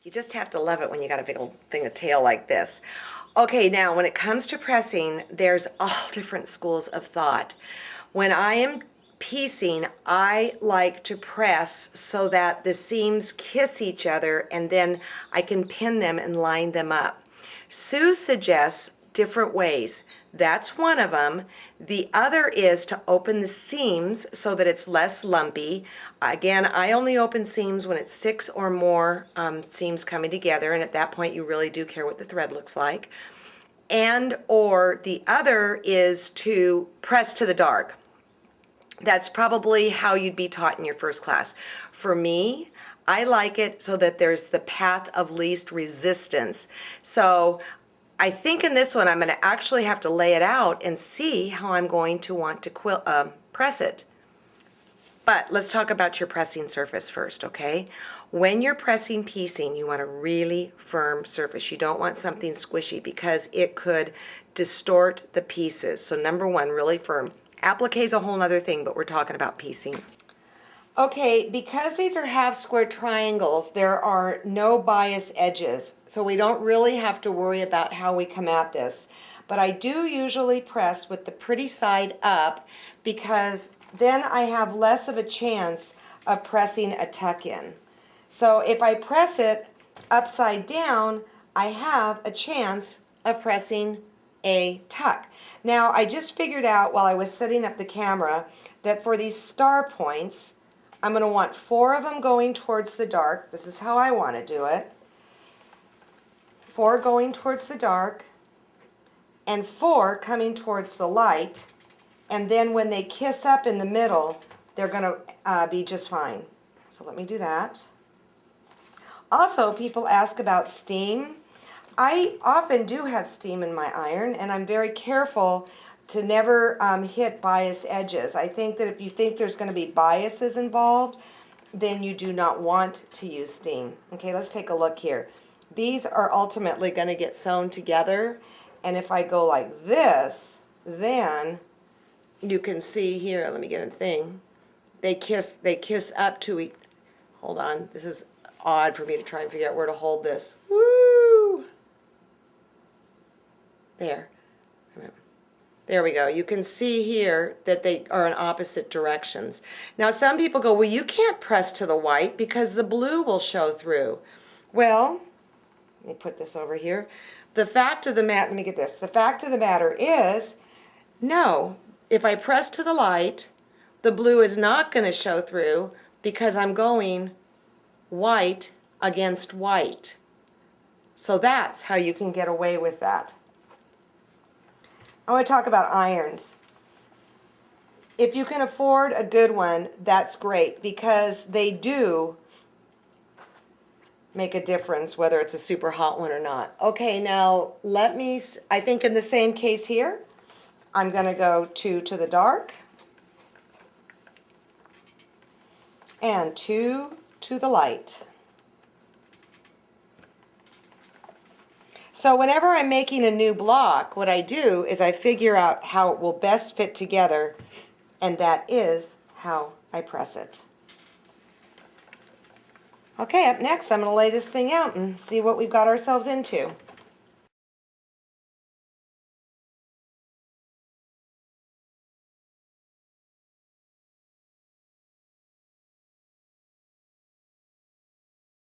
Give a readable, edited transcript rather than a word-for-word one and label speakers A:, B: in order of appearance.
A: You just have to love it when you got a big old thing of tail like this. Okay, now when it comes to pressing, there's all different schools of thought. When I am piecing, I like to press so that the seams kiss each other and then I can pin them and line them up. Sue suggests different ways. That's one of them. The other is to open the seams so that it's less lumpy. Again, I only open seams when it's 6 or more seams coming together, and at that point you really do care what the thread looks like. And or the other is to press to the dark. That's probably how you'd be taught in your first class. For me, I like it so that there's the path of least resistance. So I think in this one I'm going to actually have to lay it out and see how I'm going to want to press it. But let's talk about your pressing surface first, okay? When you're pressing piecing, you want a really firm surface. You don't want something squishy because it could distort the pieces. So number one, really firm. Applique is a whole other thing, but we're talking about piecing. Okay, because these are half square triangles, there are no bias edges, so we don't really have to worry about how we come at this. But I do usually press with the pretty side up because then I have less of a chance of pressing a tuck in. So if I press it upside down, I have a chance of pressing a tuck. Now, I just figured out while I was setting up the camera that for these star points, I'm going to want 4 of them going towards the dark. This is how I want to do it. 4 going towards the dark and 4 coming towards the light. And then when they kiss up in the middle, they're going to be just fine. So let me do that. Also, people ask about steam. I often do have steam in my iron, and I'm very careful to never hit bias edges. I think that if you think there's going to be biases involved, then you do not want to use steam. Okay, let's take a look here. These are ultimately going to get sewn together, and if I go like this, then you can see here, let me get a thing, they kiss up to each, hold on, this is odd for me to try and figure out where to hold this. Woo! There we go. You can see here that they are in opposite directions. Now some people go, well, you can't press to the white because the blue will show through. Well, let me put this over here. The fact of the matter, let me get this. The fact of the matter is, no, if I press to the light, the blue is not going to show through because I'm going white against white. So that's how you can get away with that. I want to talk about irons. If you can afford a good one, that's great because they do make a difference whether it's a super hot one or not. Okay, now I think in the same case here, I'm going to go 2 to the dark and 2 to the light. So whenever I'm making a new block, what I do is I figure out how it will best fit together, and that is how I press it. Okay, up next I'm going to lay this thing out and see what we've got ourselves into.